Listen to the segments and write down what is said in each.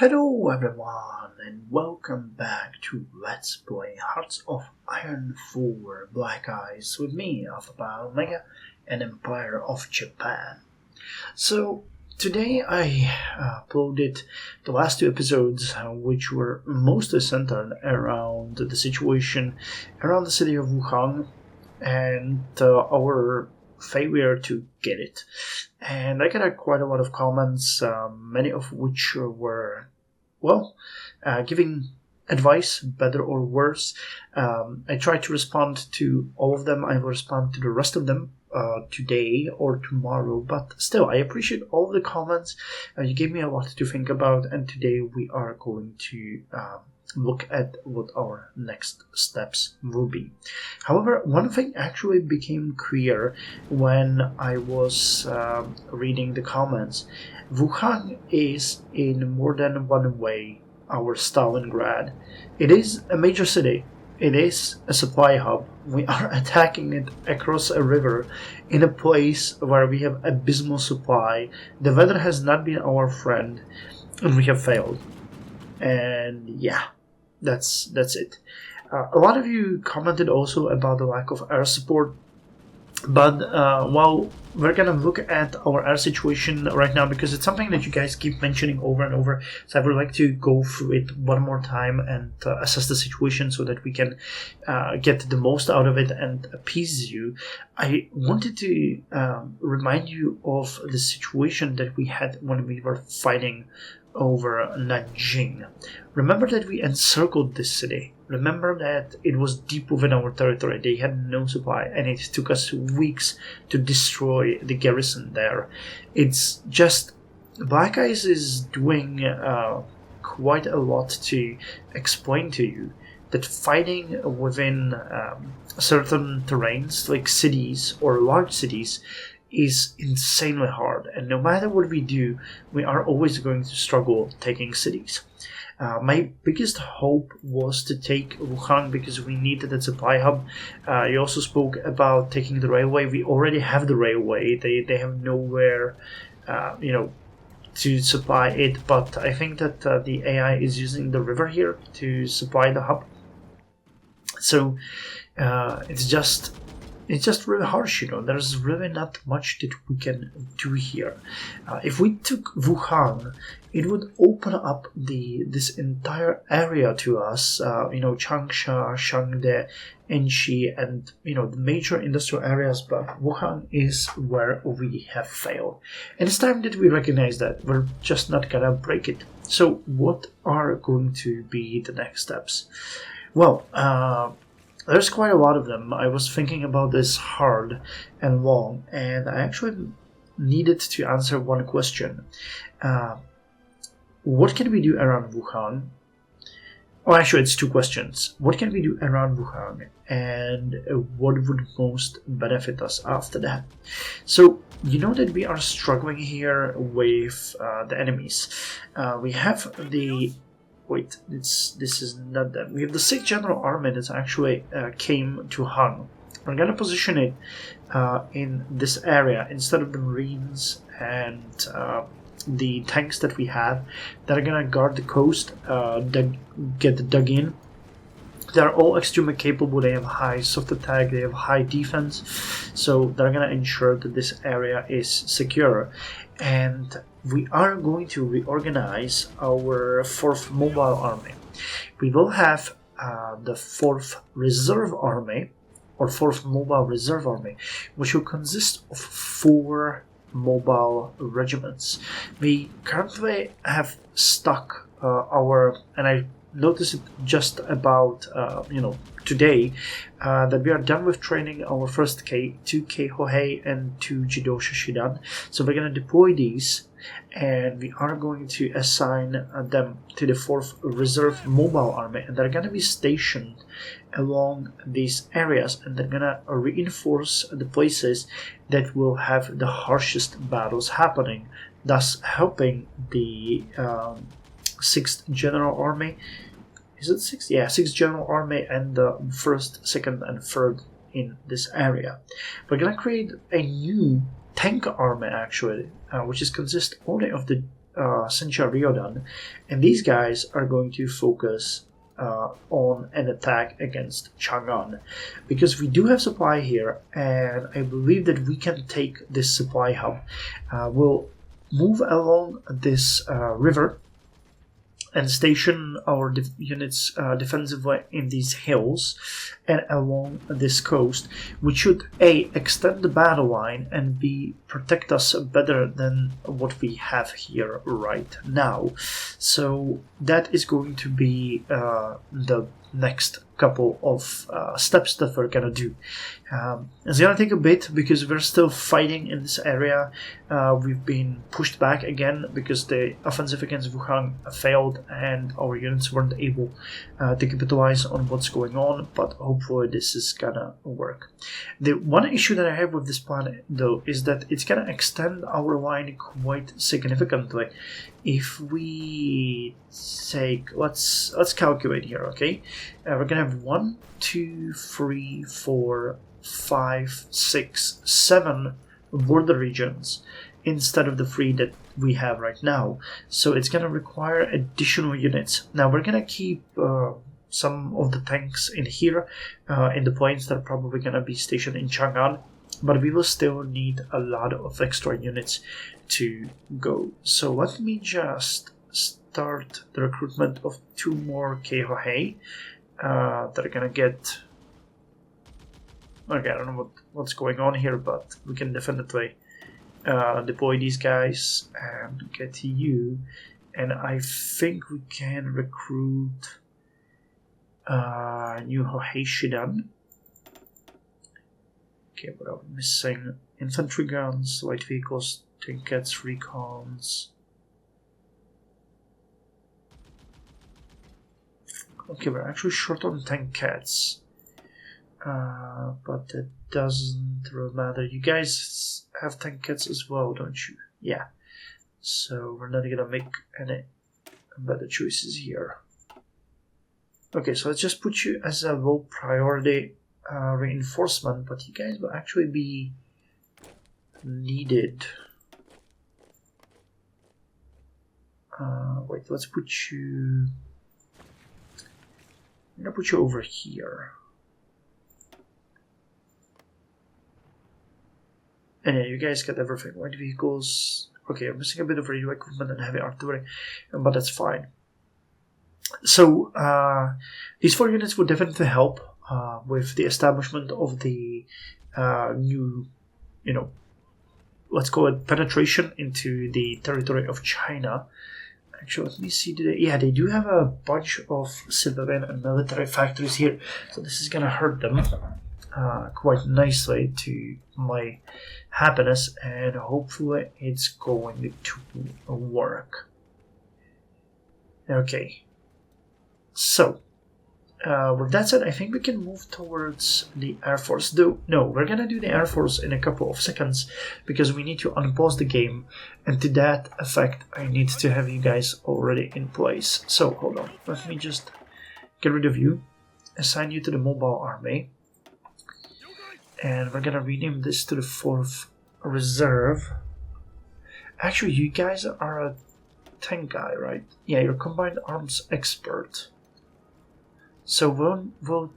Hello everyone and welcome back to Let's Play Hearts of Iron 4 Black Eyes with me, Alpha Omega, and Empire of Japan. So today I uploaded the last two episodes which were mostly centered around the situation around the city of Wuhan and our failure to get it. And I got quite a lot of comments, many of which were, giving advice, better or worse. I tried to respond to all of them. I will respond to the rest of them today or tomorrow, but still, I appreciate all the comments. You gave me a lot to think about, and today we are going to look at what our next steps will be. However, one thing actually became clear when I was reading the comments. Wuhan is in more than one way our Stalingrad. It is a major city. It is a supply hub. We are attacking it across a river in a place where we have abysmal supply. The weather has not been our friend, and we have failed. And yeah, that's it. A lot of you commented also about the lack of air support, but we're gonna look at our air situation right now because it's something that you guys keep mentioning over and over. So I would like to go through it one more time and assess the situation so that we can get the most out of it and appease you. I wanted to remind you of the situation that we had when we were fighting over Nanjing. Remember that we encircled this city. Remember that it was deep within our territory. They had no supply, and it took us weeks to destroy the garrison there. It's just Black Eyes is doing quite a lot to explain to you that fighting within certain terrains, like cities or large cities, is insanely hard, and no matter what we do, we are always going to struggle taking cities. My biggest hope was to take Wuhan because we needed a supply hub. You also spoke about taking the railway. We already have the railway. They have nowhere, to supply it, but I think that the AI is using the river here to supply the hub. So it's just really harsh, There's really not much that we can do here. If we took Wuhan, it would open up this entire area to us, Changsha, Shangde, Enshi, and, the major industrial areas, but Wuhan is where we have failed. And it's time that we recognize that. We're just not gonna break it. So what are going to be the next steps? Well, there's quite a lot of them. I was thinking about this hard and long, and I actually needed to answer one question. What can we do around Wuhan? Oh, actually, it's two questions. What can we do around Wuhan, and what would most benefit us after that? So, you know that we are struggling here with the enemies. We have the... Wait, this is not them. We have the 6th General Army that actually came to Han. We're going to position it in this area instead of the Marines and the tanks that we have that are going to guard the coast, get dug in. They're all extremely capable. They have high soft attack, they have high defense, so they're going to ensure that this area is secure. And we are going to reorganize our 4th Mobile Army. We will have the 4th Reserve Army, or 4th Mobile Reserve Army, which will consist of 4 mobile regiments. We currently have stuck and I noticed it just about, today, that we are done with training our first 2 Keihohei and 2 Jidosha Shidan. So we're going to deploy these, and we are going to assign them to the 4th Reserve Mobile Army, and they're going to be stationed along these areas, and they're going to reinforce the places that will have the harshest battles happening, thus helping the 6th General Army. Is it 6th? Yeah, 6th General Army and the 1st, 2nd, and 3rd in this area. We're going to create a new tank army, actually, which is consist only of the Sencha Ryodan, and these guys are going to focus on an attack against Chang'an, because we do have supply here, and I believe that we can take this supply hub. We'll move along this river and station our units defensively in these hills and along this coast, which should A, extend the battle line, and B, protect us better than what we have here right now. So that is going to be the next couple of steps that we're gonna do. It's gonna take a bit because we're still fighting in this area. We've been pushed back again because the offensive against Wuhan failed and our units weren't able to capitalize on what's going on, but hopefully this is gonna work. The one issue that I have with this plan though is that it's gonna extend our line quite significantly. If we take, let's calculate here, okay? We're gonna have 1, 2, 3, 4, 5, 6, 7 border regions instead of the 3 that we have right now. So it's gonna require additional units. Now we're gonna keep some of the tanks in here, in the planes that are probably gonna be stationed in Chang'an, but we will still need a lot of extra units to go. So let me just start the recruitment of 2 more Keihohei that are gonna get... Okay, I don't know what's going on here, but we can definitely deploy these guys and get you. And I think we can recruit new Hohei Shidan. Okay, what are we missing? Infantry guns, light vehicles, tinkets, recons. Okay, we're actually short on tankets. But that doesn't really matter. You guys have tankets as well, don't you? Yeah. So we're not gonna make any better choices here. Okay, so let's just put you as a low priority reinforcement, but you guys will actually be needed. Wait, let's put you... I'm gonna put you over here. And yeah, you guys get everything. Light vehicles. Okay, I'm missing a bit of radio equipment and heavy artillery, but that's fine. So these 4 units would definitely help with the establishment of the new, let's call it penetration into the territory of China. Actually, let me see. Yeah, they do have a bunch of civilian and military factories here, so this is gonna hurt them quite nicely to my happiness, and hopefully it's going to work. Okay, so with that said, I think we can move towards the Air Force. Though, no, we're gonna do the Air Force in a couple of seconds because we need to unpause the game, and to that effect, I need to have you guys already in place. So hold on, let me just get rid of you, assign you to the mobile army. And we're gonna rename this to the 4th Reserve. Actually, you guys are a tank guy, right? Yeah, you're combined arms expert. So we'll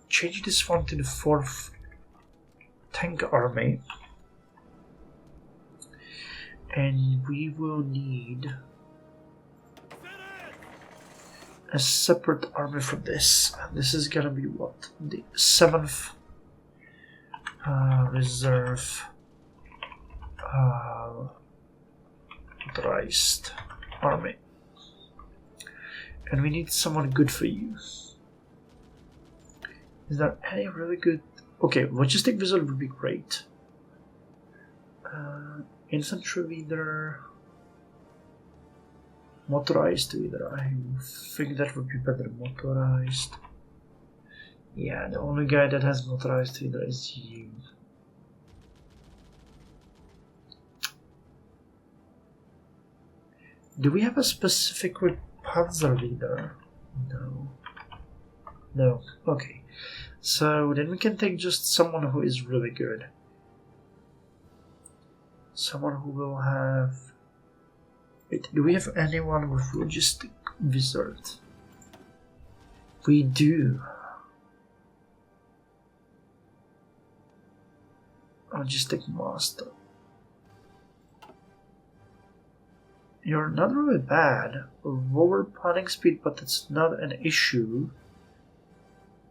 change this one to the 4th Tank Army. And we will need a separate army for this. This is gonna be what? The 7th Reserve Motorized Army. And we need someone good for you. Is there any really good... Okay, logistic wizard would be great. Infantry leader... Motorized leader. I think that would be better. Motorized... Yeah, the only guy that has motorized leader is you. Do we have a specific with Panzer leader? No. No. Okay. So then we can take just someone who is really good. Someone who will have Wait, do we have anyone with logistic wizard? We do. Logistic master. You're not really bad. Lower planning speed, but it's not an issue.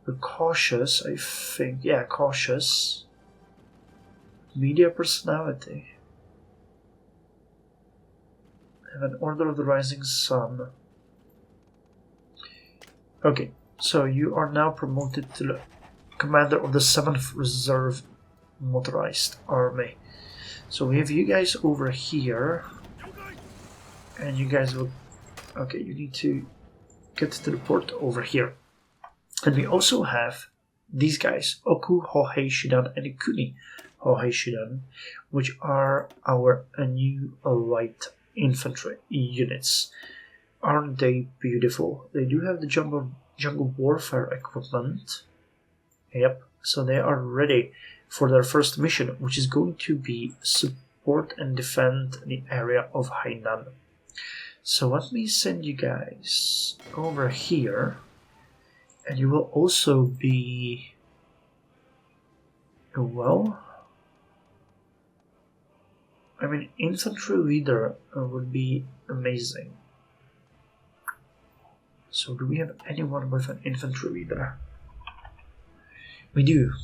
We're cautious, I think. Yeah, cautious. Media personality. Have an Order of the Rising Sun. Okay, so you are now promoted to the commander of the 7th Reserve Motorized Army. So we have you guys over here. And you guys will... Okay, you need to get to the port over here. And we also have these guys, Oku Hohei Shidan and Ikuni Hohei Shidan, which are our new light infantry units. Aren't they beautiful? They do have the jungle warfare equipment. Yep, so they are ready for their first mission, which is going to be support and defend the area of Hainan. So let me send you guys over here, and you will also be, well, I mean, infantry leader would be amazing. So do we have anyone with an infantry leader? We do.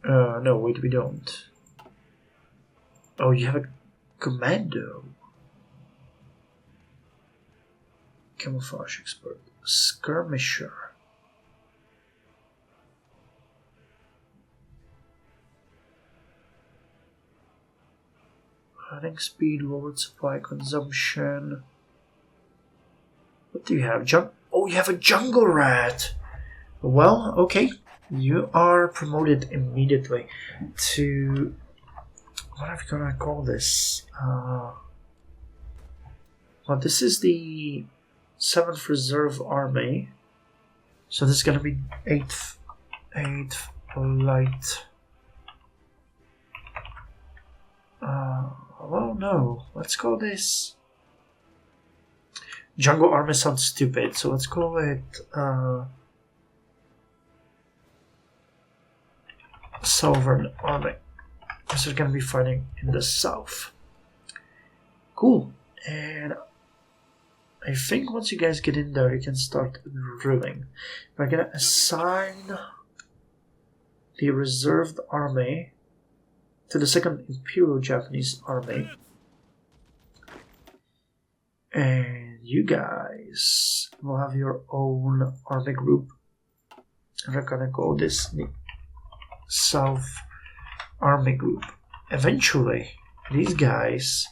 No, wait, we don't. Oh, you have a commando. Camouflage expert. Skirmisher. Running speed, lowered supply consumption. What do you have? Oh, you have a jungle rat! Well, okay. You are promoted immediately to... What am I gonna call this? Well, this is the 7th Reserve Army. So this is gonna be 8th Light. Well, no. Let's call this... Jungle Army sounds stupid, so let's call it... Southern Army. Because they're gonna be fighting in the south. Cool. And I think once you guys get in there, you can start drilling. We're gonna assign the reserved army to the 2nd Imperial Japanese Army. And you guys will have your own army group. And we're gonna call this the South Army Group. Eventually, these guys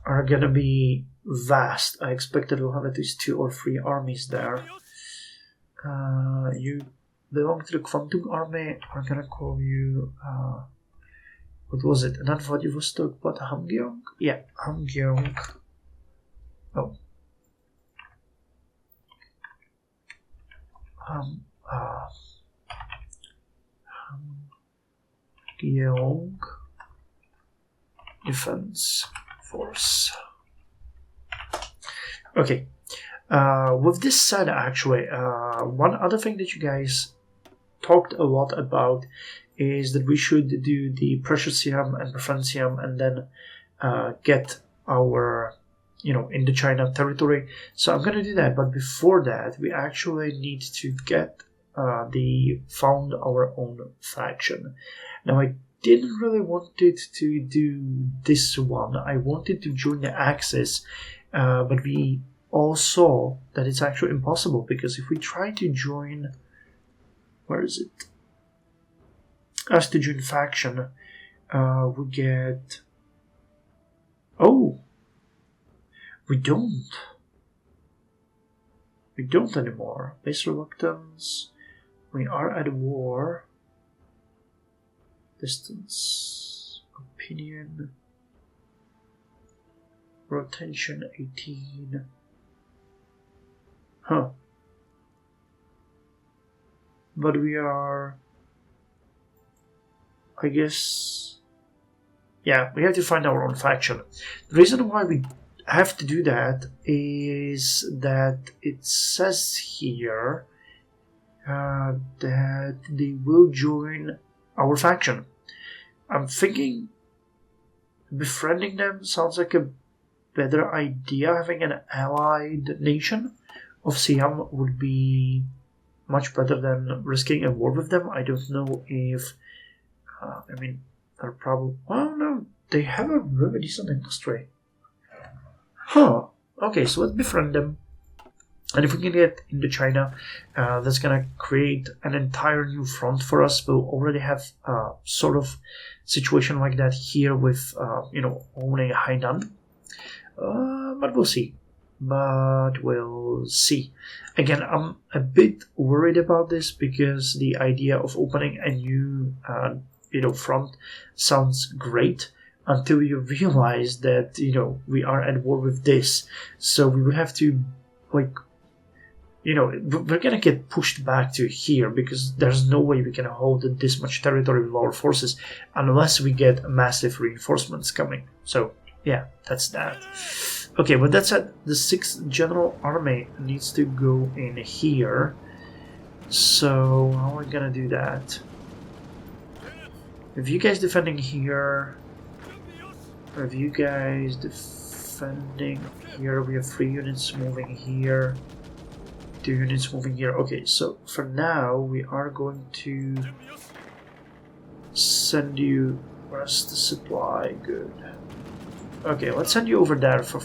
are gonna be vast. I expect that we'll have at least 2 or 3 armies there. You belong to the Kwantung Army. We're gonna call you... what was it? Not Vladivostok, but Hamgyong? Yeah, Hamgyong. Oh. Hamgyong Defense Force. Okay. With this said, actually, one other thing that you guys talked a lot about is that we should do the Preciosium and Preferentium and then get our, Indochina territory. So I'm going to do that, but before that, we actually need to get found our own faction. Now, I didn't really wanted to do this one. I wanted to join the Axis, but we all saw that it's actually impossible, because if we try to join... Where is it? As to join faction, we get... Oh! We don't. We don't anymore. Base reluctance. We are at war. Distance. Opinion. Rotation 18. Huh. But we are... I guess... yeah, we have to find our own faction. The reason why we have to do that is that it says here that they will join our faction. I'm thinking befriending them sounds like a better idea. Having an allied nation of Siam would be much better than risking a war with them. I don't know if I mean, they're probably... Well, no, they have a really decent industry. Huh. Okay, so let's befriend them. And if we can get into China, that's gonna create an entire new front for us. We'll already have sort of situation like that here with, owning Hainan. But we'll see. Again, I'm a bit worried about this because the idea of opening a new front sounds great until you realize that we are at war with this, so we would have to we're gonna get pushed back to here because there's no way we can hold this much territory with our forces unless we get massive reinforcements coming. So yeah, that's that. Okay, but that said, the 6th General Army needs to go in here. So how are we gonna do that? Have you guys defending here? Have you guys defending here? We have 3 units moving here. 2 units moving here. Okay, so for now we are going to send you... Where's the supply? Good. Okay, let's send you over there for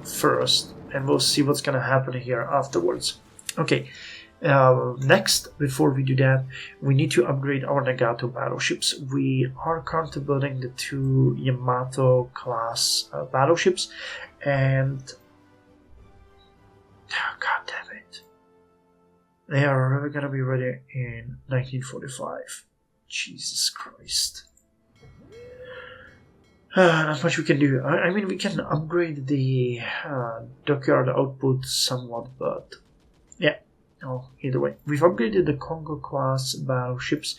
first, and we'll see what's gonna happen here afterwards. Okay. Next, before we do that, we need to upgrade our Nagato battleships. We are currently building the 2 Yamato class battleships, and god damn it, they are really gonna be ready in 1945. Jesus Christ. Not much we can do. I mean, we can upgrade the dockyard output somewhat, but yeah. Oh, either way, we've upgraded the Congo class battleships,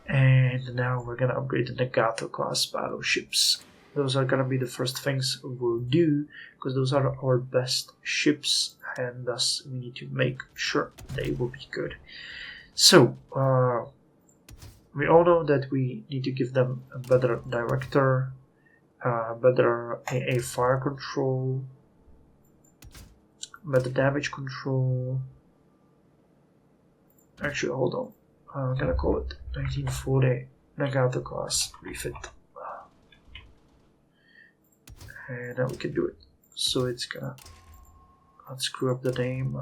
and now we're gonna upgrade the Nagato class battleships. Those are gonna be the first things we'll do, because those are our best ships, and thus we need to make sure they will be good. So, we all know that we need to give them a better director, better AA fire control, better damage control. Actually, hold on. I'm gonna call it 1940 Nagato class refit. And now we can do it. So it's gonna... Let's screw up the name.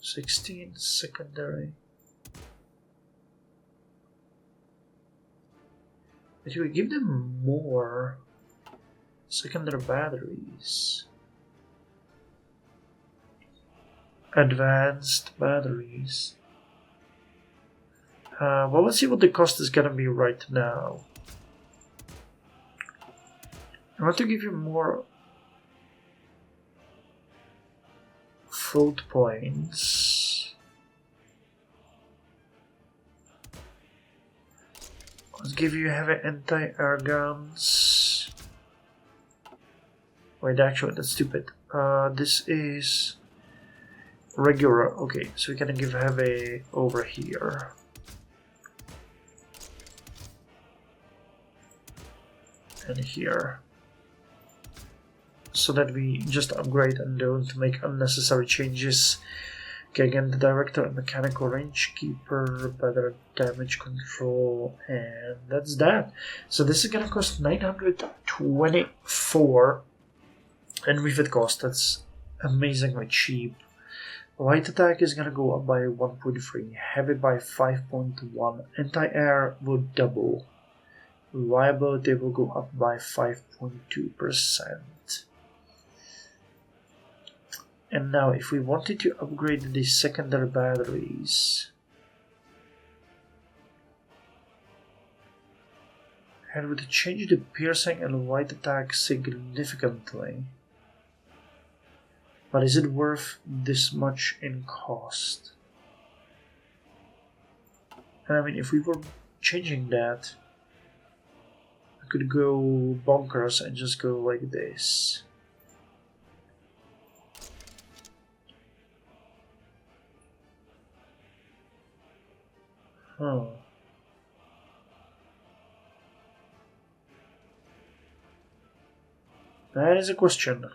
16 secondary. But we give them more secondary batteries. Advanced batteries. Well, let's see what the cost is gonna be right now. I want to give you more float planes. Let's give you heavy anti-air guns. Wait, actually, that's stupid. This is regular. Okay, so we're gonna give heavy over here. And here. So that we just upgrade and don't make unnecessary changes. Okay, again, the director and mechanical range keeper, better damage control, and that's that. So this is gonna cost 924, and refit cost, that's amazingly cheap. Light attack is gonna go up by 1.3, heavy by 5.1, anti-air will double, reliability will go up by 5.2%. And now, if we wanted to upgrade the secondary batteries, and would change the piercing and light attack significantly. But is it worth this much in cost? I mean, if we were changing that, I could go bonkers and just go like this. Huh. That is a question.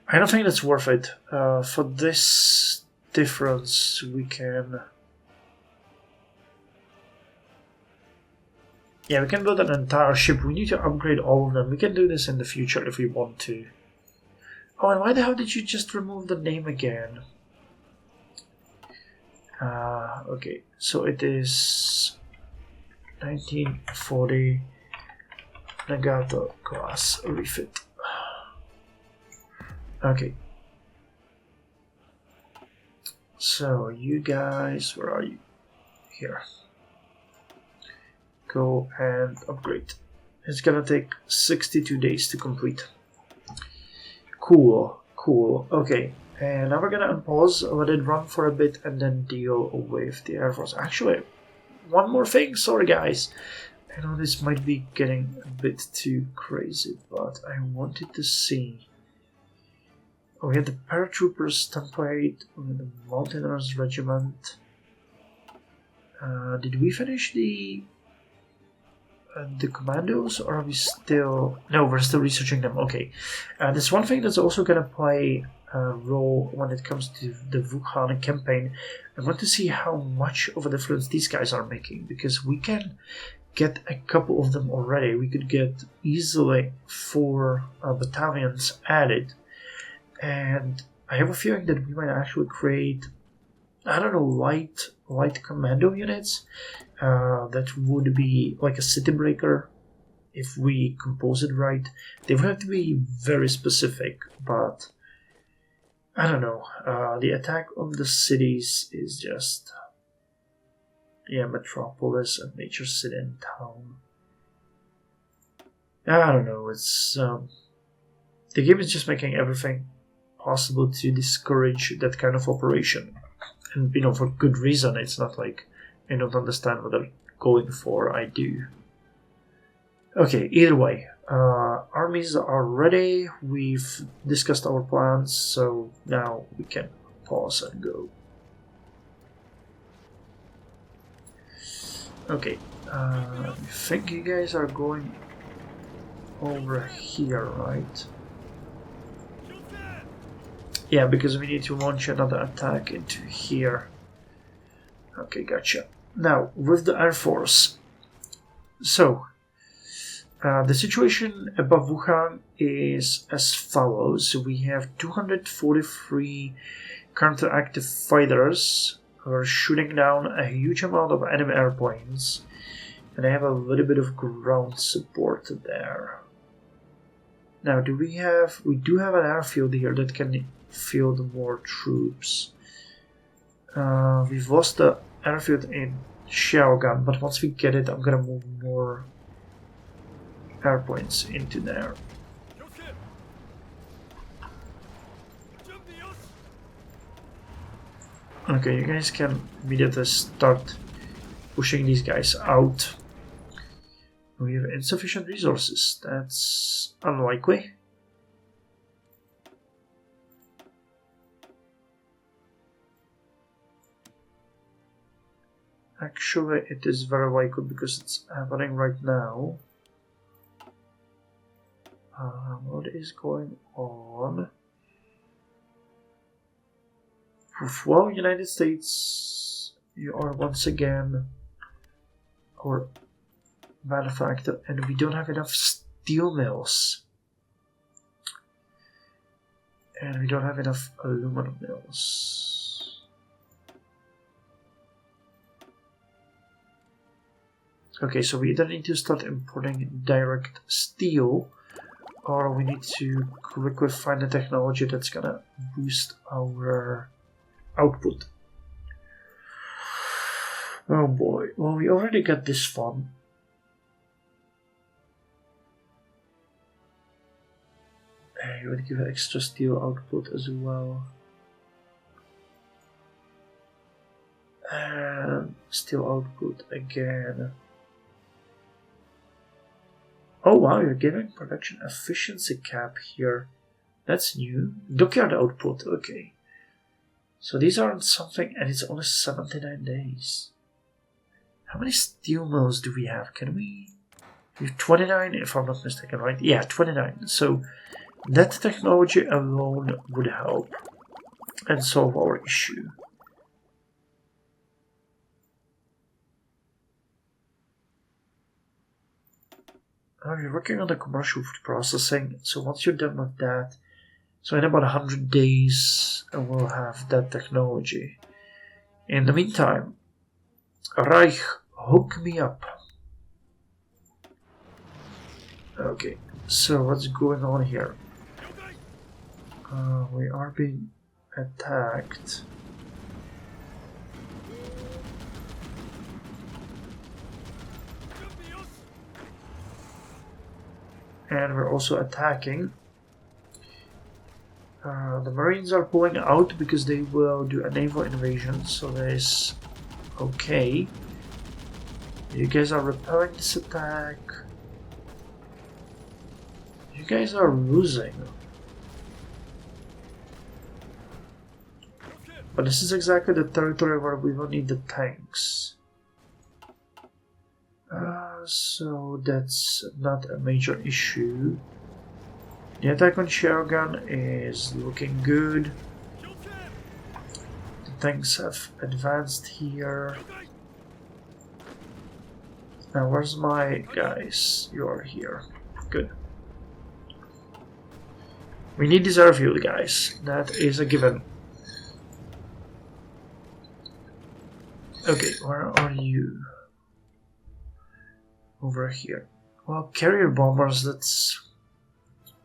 I don't think that's worth it. For this difference, we can... Yeah, we can build an entire ship. We need to upgrade all of them. We can do this in the future if we want to. Oh, and why the hell did you just remove the name again? Okay, so it is 1940 Nagato class refit. Okay. So you guys, where are you? Here. Go and upgrade. It's gonna take 62 days to complete. Cool, cool. Okay, and now we're gonna unpause, let it run for a bit, and then deal with the Air Force. Actually, one more thing. Sorry, guys. I know this might be getting a bit too crazy, but I wanted to see. Oh, we had the paratroopers template, we had the Mountaineers Regiment. Did we finish the commandos, or are we still... No, we're still researching them. Okay. There's one thing that's also going to play a role when it comes to the Wuhan campaign. I want to see how much of a difference these guys are making, because we can get a couple of them already. We could get easily 4 battalions added. And I have a feeling that we might actually create, I don't know, light commando units that would be like a city breaker if we compose it right. They would have to be very specific, but I don't know. The attack on the cities is just, yeah, metropolis and major city and town. I don't know. It's the game is just making everything possible to discourage that kind of operation, and for good reason. It's not like I don't understand what they're going for. I do. Okay, either way, armies are ready. We've discussed our plans, so now we can pause and go. Okay, I think you guys are going over here, right? Yeah, because we need to launch another attack into here. Okay, gotcha. Now, with the Air Force. So, the situation above Wuhan is as follows. We have 243 counter-active fighters who are shooting down a huge amount of enemy airplanes. And I have a little bit of ground support there. Now, we do have an airfield here that can field more troops. We've lost the airfield in Xiaogan, but once we get it, I'm gonna move more airplanes into there. Okay, you guys can immediately start pushing these guys out. We have insufficient resources. That's unlikely. Actually, it is very likely because it's happening right now. What is going on? Well, United States, you are once again our manufacturer, and we don't have enough steel mills. And we don't have enough aluminum mills. Okay, so we either need to start importing direct steel, or we need to quickly find a technology that's gonna boost our output. Oh boy, well, we already got this one. You would give extra steel output as well. And still output again. Oh wow, you're getting production efficiency cap here. That's new. Dockyard output, okay. So these aren't something, and it's only 79 days. How many steel mills do we have? Can we have 29 if I'm not mistaken, right? Yeah, 29. So that technology alone would help and solve our issue. We're working on the commercial food processing, so once you're done with that, so in about 100 days, we'll have that technology. In the meantime, Reich, hook me up. Okay, so what's going on here? We are being attacked. And we're also attacking. The Marines are pulling out because they will do a naval invasion, so that is okay. You guys are repelling this attack. You guys are losing. But this is exactly the territory where we will need the tanks. So that's not a major issue. The attack on Shogun is looking good. The tanks have advanced here. Now where's my guys? You are here. Good. We need these airfield guys. That is a given. Okay, where are you? Over here. Well, carrier bombers, that's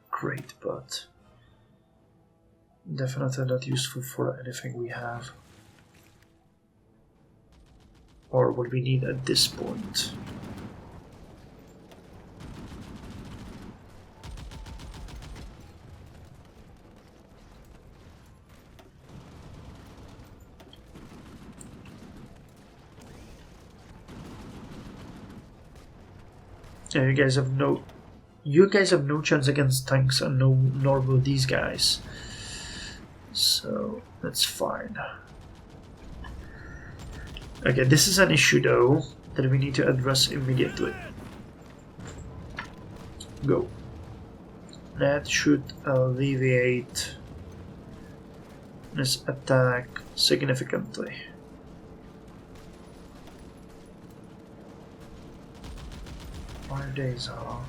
great, but definitely not useful for anything we have. Or what we need at this point. Yeah, you guys have no chance against tanks, and nor will these guys. So that's fine. Okay, this is an issue though that we need to address immediately. Go. That should alleviate this attack significantly. Days are.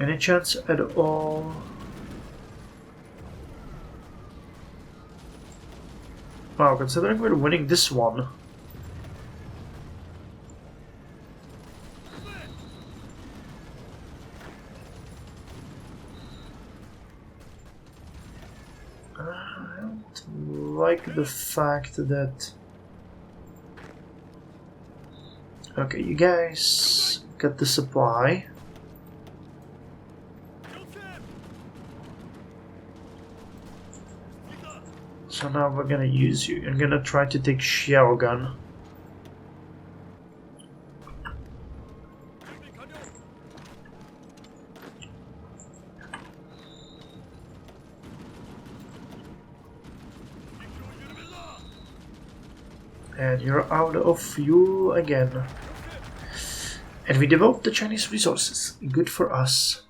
Any chance at all? Wow, considering we're winning this one. I don't like the fact that. Okay, you guys got the supply. So now we're gonna use you. I'm gonna try to take Shogun. And you're out of fuel again. And we developed the Chinese resources. Good for us.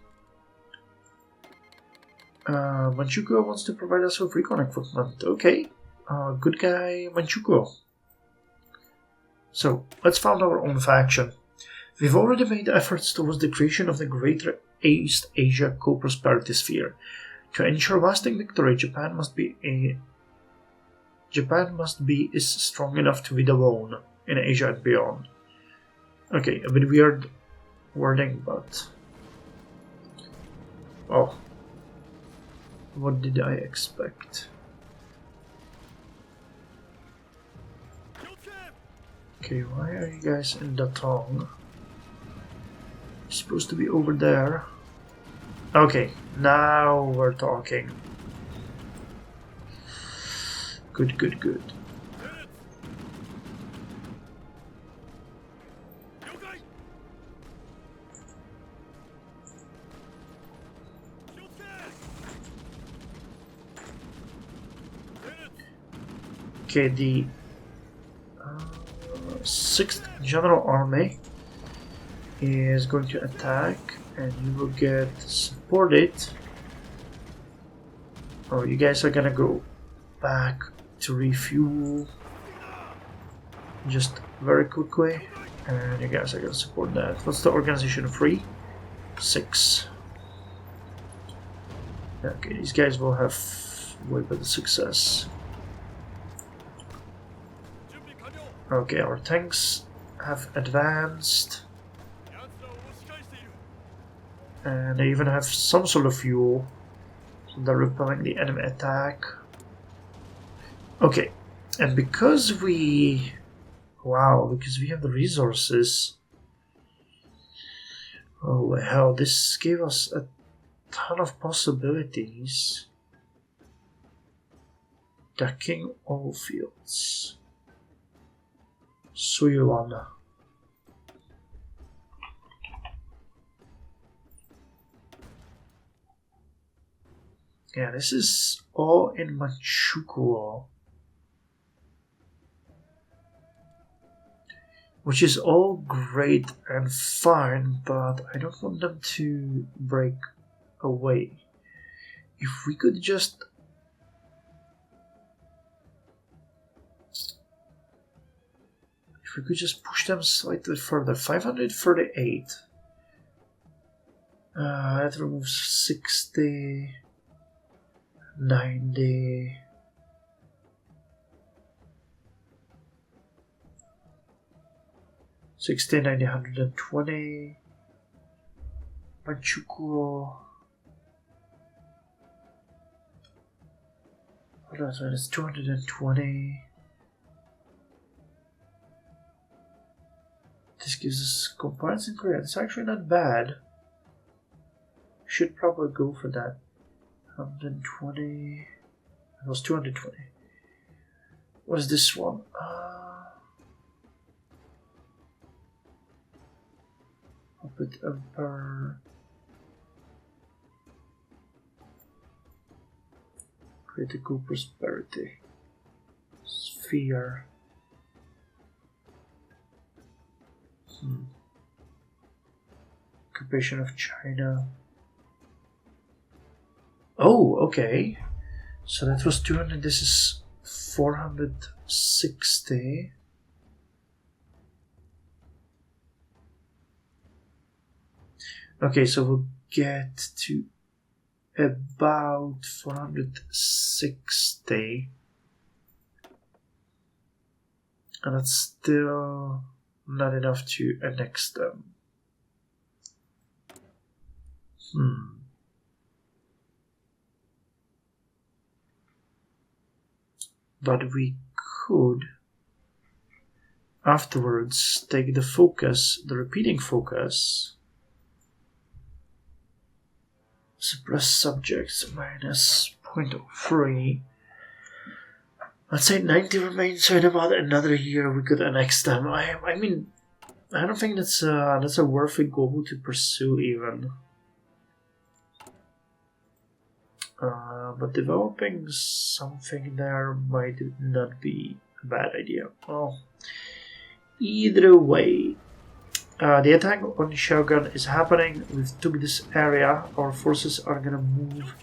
Manchukuo wants to provide us with recon equipment. Okay. Good guy, Manchukuo. So, let's found our own faction. We've already made efforts towards the creation of the Greater East Asia Co-Prosperity Sphere. To ensure lasting victory, Japan must be strong enough to be alone in Asia and beyond. Okay, a bit weird wording, but... Oh. What did I expect? Okay, why are you guys in Datong? You're supposed to be over there. Okay, now we're talking. Good, good, good. Okay, the 6th General Army is going to attack, and you will get supported. Oh, you guys are gonna go back to refuel just very quickly, and you guys are gonna support that. What's the organization? 3? 6. Okay, these guys will have way better success. Okay, our tanks have advanced, and they even have some sort of fuel, so they're repelling the enemy attack. Okay, and because we have the resources, holy hell, this gave us a ton of possibilities. Decking oil fields. Suyuana. Yeah, this is all in Manchukuo, which is all great and fine, but I don't want them to break away. If we could just push them slightly further. 538. That removes 60, 90. $60, 90, 120. Manchukuo. Hold on, so it's 220. This gives us compliance in Korea. It's actually not bad. Should probably go for that. 120. That was 220. What is this one? Puppet Emperor. Critical prosperity. Sphere. Occupation of China. Oh, okay. So that was 200. This is 460. Okay, so we'll get to about 460. And that's still not enough to annex them. But we could afterwards take the focus, the repeating focus, suppress subjects minus 0.03. Let's say 90 remains, so in about another year we could annex them. I mean, I don't think that's a worthy goal to pursue even. But developing something there might not be a bad idea. Well, either way, the attack on Shogun is happening. We've took this area. Our forces are gonna move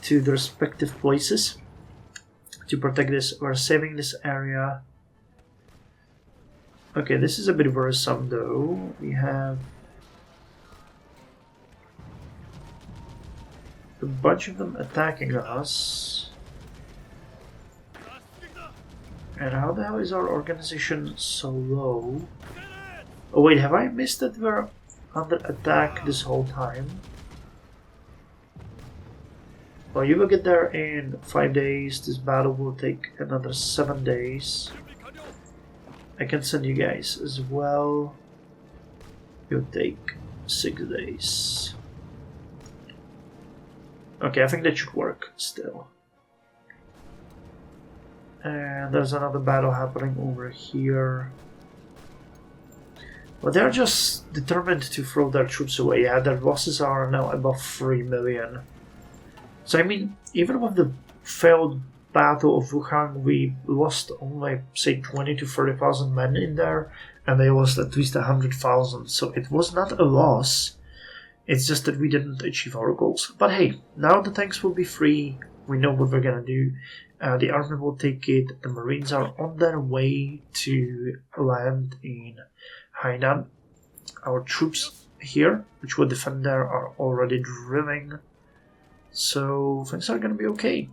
to the respective places to protect this. We're saving this area. Okay, this is a bit worrisome though. We have a bunch of them attacking us. And how the hell is our organization so low? Oh wait, have I missed that we're under attack this whole time? Well, you will get there in 5 days. This battle will take another 7 days. I can send you guys as well. It'll take 6 days. Okay, I think that should work still. And there's another battle happening over here. But they're just determined to throw their troops away. Yeah, their losses are now above 3 million. So I mean, even with the failed Battle of Wuhan, we lost only, say, 20 to 30,000 men in there, and they lost at least 100,000. So it was not a loss. It's just that we didn't achieve our goals. But hey, now the tanks will be free. We know what we're gonna do. The army will take it. The Marines are on their way to land in Hainan. Our troops here, which will defend there, are already drilling. So things are gonna be okay.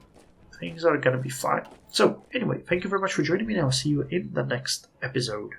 Things are gonna be fine. So anyway, thank you very much for joining me, and I'll see you in the next episode.